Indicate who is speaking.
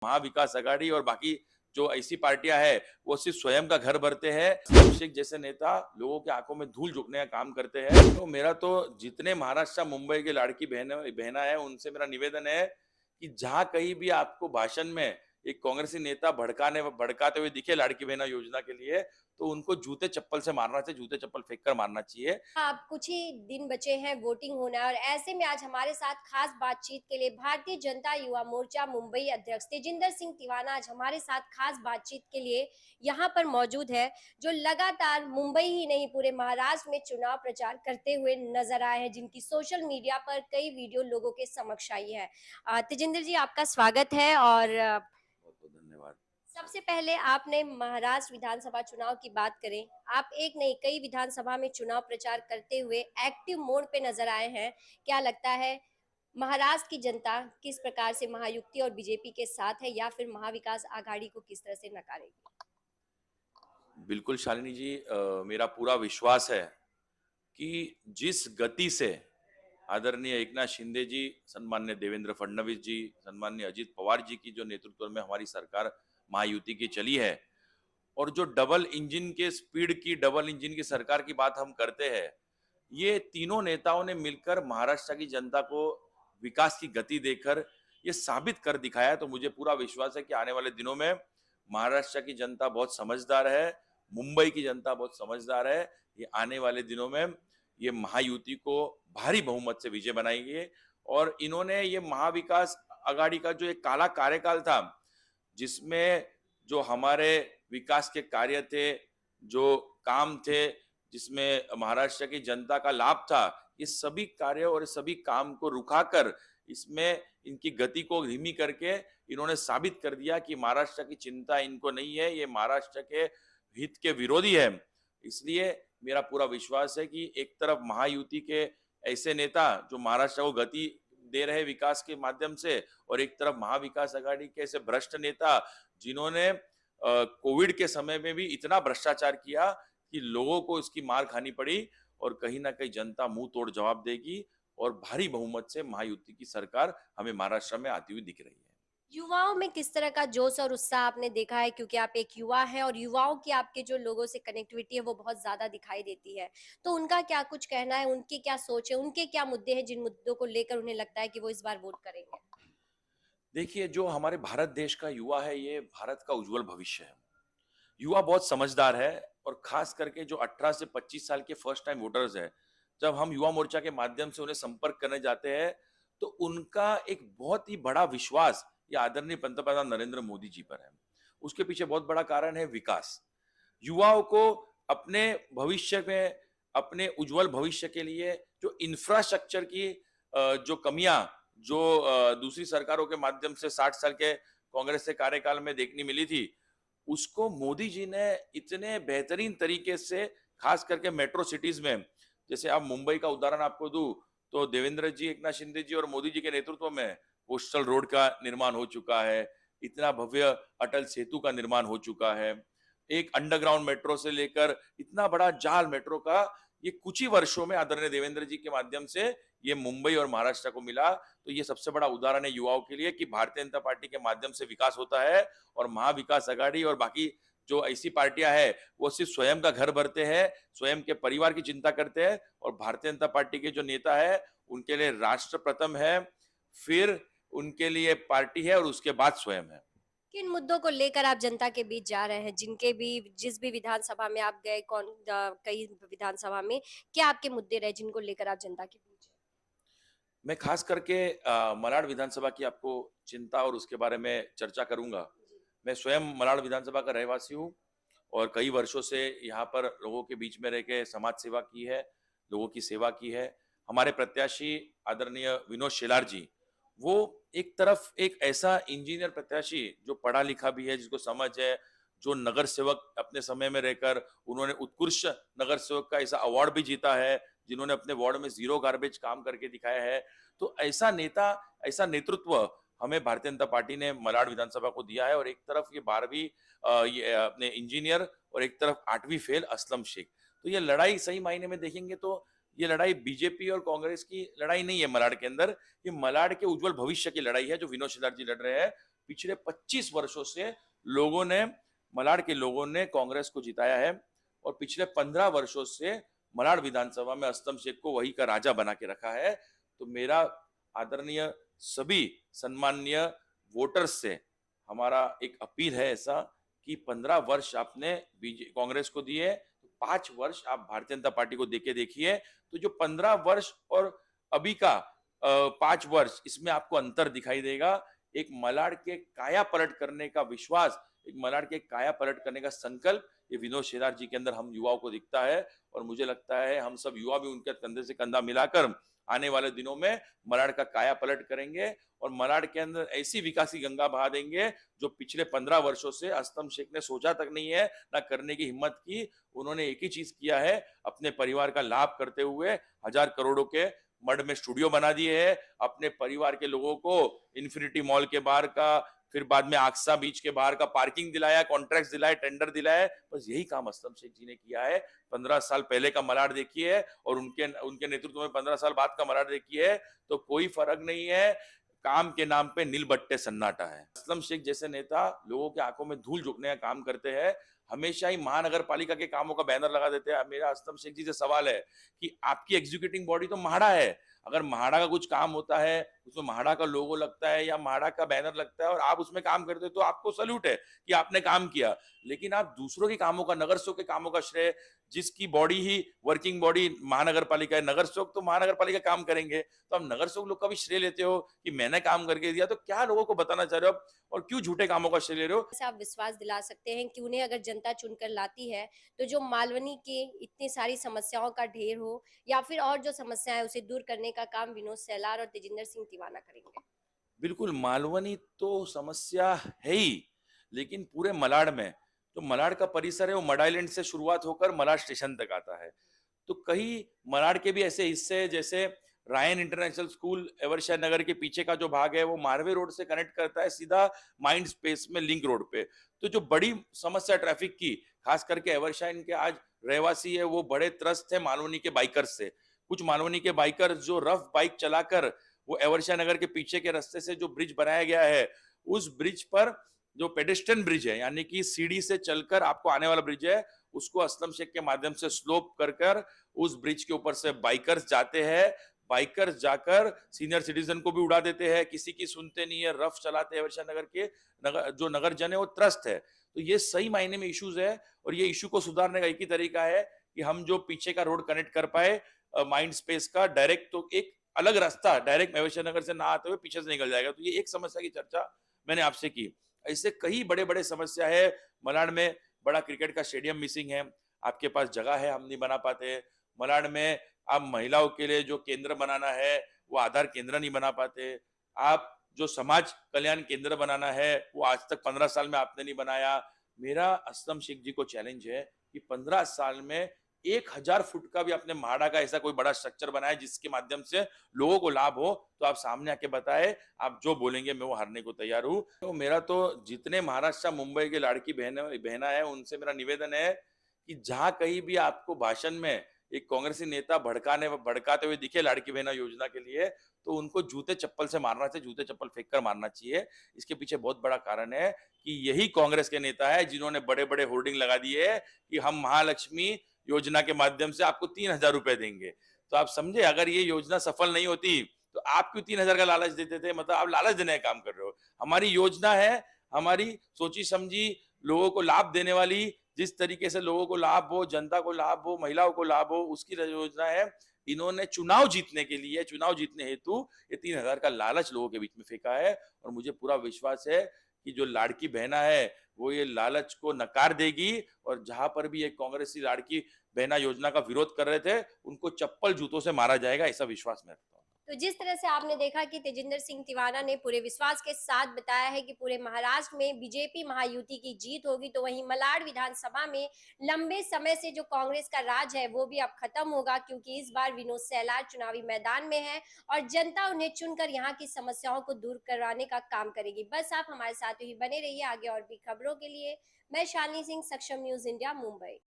Speaker 1: महाविकास आघाड़ी और बाकी जो ऐसी पार्टियां हैं वो सिर्फ स्वयं का घर भरते हैं। अभिषेक जैसे नेता लोगों की आंखों में धूल झोंकने का काम करते हैं। तो मेरा तो जितने महाराष्ट्र मुंबई के लाड़की बहना है उनसे मेरा निवेदन है कि जहां कहीं भी आपको भाषण में एक कांग्रेसी नेता भड़काते हुए दिखे लाड़की बहना योजना के लिए, तो उनको जूते चप्पल से मारना चाहिए, जूते चप्पल फेंक कर मारना चाहिए।
Speaker 2: आप कुछ ही दिन बचे हैं वोटिंग होना है और ऐसे में आज हमारे साथ खास बातचीत के लिए भारतीय जनता युवा मोर्चा मुंबई अध्यक्ष तेजिंदर सिंह तिवाना आज हमारे साथ खास बातचीत के लिए यहाँ पर मौजूद है, जो लगातार मुंबई ही नहीं पूरे महाराष्ट्र में चुनाव प्रचार करते हुए नजर आए हैं, जिनकी सोशल मीडिया पर कई वीडियो लोगों के समक्ष आई है। तेजिंदर जी, आपका स्वागत है। और
Speaker 1: बहुत बहुत धन्यवाद।
Speaker 2: सबसे पहले आपने महाराष्ट्र विधानसभा चुनाव की बात करें, आप एक नहीं कई विधानसभा में चुनाव प्रचार करते हुए एक्टिव मोड पे नजर आए हैं। क्या लगता है, महाराष्ट्र की जनता किस प्रकार से महायुति और बीजेपी के साथ है या फिर महाविकास आघाड़ी को किस तरह से नकारेगी?
Speaker 1: बिल्कुल शालिनी जी, मेरा पूरा विश्वास है कि जिस गति से आदरणीय एकनाथ शिंदे जी, सन्मान्य देवेंद्र फडणवीस जी, सन्मान्य अजित पवार जी की जो नेतृत्व में हमारी सरकार महायुति की चली है, और जो डबल इंजन की सरकार की बात हम करते हैं, ये तीनों नेताओं ने मिलकर महाराष्ट्र की जनता को विकास की गति देकर ये साबित कर दिखाया। तो मुझे पूरा विश्वास है कि आने वाले दिनों में महाराष्ट्र की जनता बहुत समझदार है, मुंबई की जनता बहुत समझदार है। ये आने वाले दिनों में ये महायुति को भारी बहुमत से विजय बनाएंगे। और इन्होंने ये महाविकास आघाड़ी का जो एक काला कार्यकाल था, जिसमें जो हमारे विकास के कार्य थे, जो काम थे, जिसमें महाराष्ट्र की जनता का लाभ था, ये सभी कार्य और सभी काम को रुकाकर इसमें इनकी गति को धीमी करके इन्होंने साबित कर दिया कि महाराष्ट्र की चिंता इनको नहीं है, ये महाराष्ट्र के हित के विरोधी है। इसलिए मेरा पूरा विश्वास है कि एक तरफ महायुति के ऐसे नेता जो महाराष्ट्र को गति दे रहे विकास के माध्यम से, और एक तरफ महाविकास आघाड़ी के ऐसे भ्रष्ट नेता जिन्होंने कोविड के समय में भी इतना भ्रष्टाचार किया कि लोगों को इसकी मार खानी पड़ी, और कहीं ना कहीं जनता मुंह तोड़ जवाब देगी और भारी बहुमत से महायुति की सरकार हमें महाराष्ट्र में आती हुई दिख रही है।
Speaker 2: युवाओं में किस तरह का जोश और उत्साह आपने देखा है, क्योंकि आप एक युवा हैं और युवाओं की आपके जो लोगों से कनेक्टिविटी है वो बहुत ज्यादा दिखाई देती है, तो उनका क्या कुछ कहना है, उनकी क्या सोच है, उनके क्या मुद्दे हैं जिन मुद्दों को लेकर उन्हें लगता है कि वो इस बार वोट करेंगे?
Speaker 1: देखिए, जो हमारे भारत देश का युवा है, ये भारत का उज्जवल भविष्य है। युवा बहुत समझदार है, और खास करके जो 18 से 25 साल के फर्स्ट टाइम वोटर्स हैं, जब हम युवा मोर्चा के माध्यम से उन्हें संपर्क करने जाते हैं, तो उनका एक बहुत ही बड़ा विश्वास ये आदरणीय पंतप्रधान नरेंद्र मोदी जी पर है। उसके पीछे बहुत बड़ा कारण है विकास। युवाओं को अपने भविष्य में, अपने उज्जवल भविष्य के लिए जो इंफ्रास्ट्रक्चर की जो कमियां जो दूसरी सरकारों के माध्यम से 60 साल के कांग्रेस के कार्यकाल में देखने मिली थी, उसको मोदी जी ने इतने बेहतरीन तरीके से, खास करके मेट्रो सिटीज में, जैसे आप मुंबई का उदाहरण आपको दूं, तो देवेंद्र जी, एकनाथ शिंदे जी और मोदी जी के नेतृत्व में कोस्टल रोड का निर्माण हो चुका है, इतना भव्य अटल सेतु का निर्माण हो चुका है, एक अंडरग्राउंड मेट्रो से लेकर इतना बड़ा जाल मेट्रो का, ये कुछ ही वर्षों में आदरणीय देवेंद्र जी के माध्यम से ये मुंबई और महाराष्ट्र को मिला। तो ये सबसे बड़ा उदाहरण है युवाओं के लिए कि भारतीय जनता पार्टी के माध्यम से विकास होता है, और महाविकास आघाड़ी और बाकी जो ऐसी पार्टियां हैं वो सिर्फ स्वयं का घर भरते हैं, स्वयं के परिवार की चिंता करते हैं, और भारतीय जनता पार्टी के जो नेता है उनके लिए राष्ट्र प्रथम है, फिर उनके लिए पार्टी है, और उसके बाद स्वयं है।
Speaker 2: किन मुद्दों को लेकर आप जनता के बीच जा रहे हैं, जिनके भी जिस भी विधानसभा में आप गए, कई विधानसभा में क्या आपके मुद्दे रहे जिनको लेकर आप जनता के बीच हैं?
Speaker 1: मैं खास करके मलाड विधानसभा की आपको चिंता और उसके बारे में चर्चा करूंगा।
Speaker 2: जी।
Speaker 1: मैं स्वयं मलाड विधानसभा का रहवासी हूँ, और कई वर्षों से यहाँ पर लोगों के बीच में रह के समाज सेवा की है, लोगों की सेवा की है। हमारे प्रत्याशी आदरणीय विनोद शेलार जी, वो एक तरफ एक ऐसा इंजीनियर प्रत्याशी जो पढ़ा लिखा भी है, जिसको समझ है, जो नगर सेवक अपने समय में रहकर उन्होंने उत्कृष्ट नगर सेवक का ऐसा अवार्ड भी जीता है, जिन्होंने अपने वार्ड में जीरो गार्बेज काम करके दिखाया है। तो ऐसा नेता, ऐसा नेतृत्व हमें भारतीय जनता पार्टी ने मलाड विधानसभा को दिया है। और एक तरफ ये 12वीं ये अपने इंजीनियर, और एक तरफ 8वीं फेल असलम शेख। तो ये लड़ाई सही मायने में देखेंगे तो ये लड़ाई बीजेपी और कांग्रेस की लड़ाई नहीं है मलाड के अंदर, ये मलाड के उज्जवल भविष्य की लड़ाई है जो विनोद शेलार जी लड़ रहे हैं। पिछले 25 वर्षों से लोगों ने, मलाड के लोगों ने कांग्रेस को जिताया है और पिछले 15 वर्षों से मलाड विधानसभा में असलम शेख को वही का राजा बना के रखा है। तो मेरा आदरणीय सभी सम्माननीय वोटर्स से हमारा एक अपील है ऐसा कि 15 वर्ष आपने कांग्रेस को दिए, तो 5 वर्ष आप भारतीय जनता पार्टी को देके देखिए। तो जो 15 वर्ष और अभी का 5 वर्ष, इसमें आपको अंतर दिखाई देगा। एक मलाड के काया पलट करने का विश्वास, एक मलाड के काया पलट करने का संकल्प ये विनोद शेलार जी के अंदर हम युवाओं को दिखता है और मुझे लगता है हम सब युवा भी उनके कंधे से कंधा मिलाकर आने वाले दिनों में मलाड का काया पलट करेंगे और मलाड के अंदर ऐसी विकास की गंगा बहा देंगे जो पिछले 15 वर्षों से असलम शेख ने सोचा तक नहीं है, ना करने की हिम्मत की। उन्होंने एक ही चीज किया है, अपने परिवार का लाभ करते हुए 1000 करोड़ों के मड में स्टूडियो बना दिए है, अपने परिवार के लोगों को इन्फिनिटी मॉल के बाहर का, फिर बाद में आक्सा बीच के बाहर का पार्किंग दिलाया, कॉन्ट्रैक्ट दिलाए, टेंडर दिलाए। बस यही काम असलम शेख जी ने किया है। 15 साल पहले का मलाड देखिए और उनके उनके नेतृत्व में 15 साल बाद का मलाड देखिए, तो कोई फर्क नहीं है। काम के नाम पे नीलबट्टे सन्नाटा है। असलम शेख जैसे नेता लोगों के आंखों में धूल झोंकने का काम करते हैं, हमेशा ही महानगर पालिका के कामों का बैनर लगा देते हैं। मेरा असलम शेख जी से सवाल है कि आपकी एग्जीक्यूटिव बॉडी तो म्हाडा है, अगर म्हाडा का कुछ काम होता है, उसमें म्हाडा का लोगो लगता है या म्हाडा का बैनर लगता है और आप उसमें काम करते हो, तो आपको सल्यूट है कि आपने काम किया। लेकिन आप दूसरों के कामों का, नगर सेवक के कामों का श्रेय, जिसकी बॉडी ही वर्किंग बॉडी महानगर पालिका है, नगर सेवक तो महानगर पालिका काम करेंगे, तो आप नगर सेवक लोग का भी श्रेय लेते हो कि मैंने काम करके दिया। तो क्या लोगों को बताना चाह रहे हो और क्यों झूठे कामों का श्रेय ले रहे हो?
Speaker 2: से आप विश्वास दिला सकते हैं कि उन्हें अगर जनता चुनकर लाती है तो जो मालवनी के इतनी सारी समस्याओं का ढेर हो या फिर और जो समस्या है उसे दूर करने का काम विनोद सेलार और तेजिंदर सिंह तिवाना करेंगे?
Speaker 1: बिल्कुल, मालवनी तो समस्या है ही, लेकिन पूरे मलाड में, जो मलाड का परिसर है वो मड आइलैंड से शुरुआत होकर मलाड स्टेशन तक आता है। तो कई मलाड के भी ऐसे हिस्से हैं, जैसे रायन इंटरनेशनल स्कूल एवरशाह नगर के पीछे का जो भाग है वो मारवे रोड से कनेक्ट करता है सीधा माइंड स्पेस में लिंक रोड पे। तो जो बड़ी समस्या ट्रैफिक की, खास करके एवरशाह इनके आज रहवासी है, वो बड़े त्रस्त है मालवनी के बाइकर्स से। कुछ मालवनी के बाइकर्स जो रफ बाइक चलाकर वो एवरशाह नगर के पीछे के रास्ते से जो ब्रिज बनाया गया है, उस ब्रिज पर जो पेडेस्ट्रियन ब्रिज है, यानी कि सीढ़ी से चलकर आपको आने वाला ब्रिज है, उसको असलम शेख के माध्यम से स्लोप कर कर उस ब्रिज के ऊपर से बाइकर्स जाते हैं। बाइकर्स जाकर सीनियर सिटीजन को भी उड़ा देते हैं, किसी की सुनते नहीं है, रफ चलाते हैं। एवरशाह नगर के जो नगर जन है वो त्रस्त है। तो ये सही मायने में इश्यूज है और ये इशू को सुधारने का एक ही तरीका है कि हम जो पीछे का रोड कनेक्ट कर पाए माइंड स्पेस का डायरेक्ट, तो एक अलग रास्ता डायरेक्ट एवरशाह नगर से ना आते हुए पीछे से निकल जाएगा। तो ये एक समस्या की चर्चा मैंने आपसे की। ऐसे कई बड़े बड़े समस्या है। मलाड में बड़ा क्रिकेट का स्टेडियम मिसिंग है, आपके पास जगह है, हम नहीं बना पाते। मलाड में आप महिलाओं के लिए जो केंद्र बनाना है वो आधार केंद्र नहीं बना पाते। आप जो समाज कल्याण केंद्र बनाना है वो आज तक 15 साल में आपने नहीं बनाया। मेरा असलम शेख जी को चैलेंज है कि 15 साल में 1000 फुट का भी अपने म्हाडा का ऐसा कोई बड़ा स्ट्रक्चर बनाए जिसके माध्यम से लोगों को लाभ हो। तो आप सामने आके बताए, आप जो बोलेंगे मैं वो हारने को तैयार हूँ। तो मेरा तो जितने महाराष्ट्र मुंबई के लाड़की बहना है उनसे मेरा निवेदन है कि जहां कहीं भी आपको भाषण में एक कांग्रेसी नेता भड़काते हुए दिखे लाड़की बहना योजना के लिए, तो उनको जूते चप्पल से मारना चाहिए, जूते चप्पल फेंक कर मारना चाहिए। इसके पीछे बहुत बड़ा कारण है कि यही कांग्रेस के नेता है जिन्होंने बड़े बड़े होर्डिंग लगा दिए कि हम महालक्ष्मी योजना के माध्यम से आपको 3000 रुपए देंगे। तो आप समझे, अगर ये योजना सफल नहीं होती तो आप क्यों 3000 का लालच देते थे? मतलब आप लालच देने का काम कर रहे हो। हमारी योजना है, हमारी सोची समझी लोगों को लाभ देने वाली, जिस तरीके से लोगों को लाभ हो, जनता को लाभ हो, महिलाओं को लाभ हो, उसकी योजना है। इन्होंने चुनाव जीतने के लिए, चुनाव जीतने हेतु ये 3000 का लालच लोगों के बीच में फेंका है और मुझे पूरा विश्वास है कि जो लाड़की बहना है वो ये लालच को नकार देगी और जहां पर भी ये कांग्रेसी लाड़की बहना योजना का विरोध कर रहे थे उनको चप्पल जूतों से मारा जाएगा, ऐसा विश्वास मैं रखता हूँ।
Speaker 2: तो जिस तरह से आपने देखा कि तेजिंदर सिंह तिवाना ने पूरे विश्वास के साथ बताया है कि पूरे महाराष्ट्र में बीजेपी महायुति की जीत होगी, तो वहीं मलाड विधानसभा में लंबे समय से जो कांग्रेस का राज है वो भी अब खत्म होगा, क्योंकि इस बार विनोद सेलार चुनावी मैदान में है और जनता उन्हें चुनकर यहाँ की समस्याओं को दूर करवाने का काम करेगी। बस आप हमारे साथ ही बने रहिए आगे और भी खबरों के लिए। मैं शालिनी सिंह, सक्षम न्यूज इंडिया, मुंबई।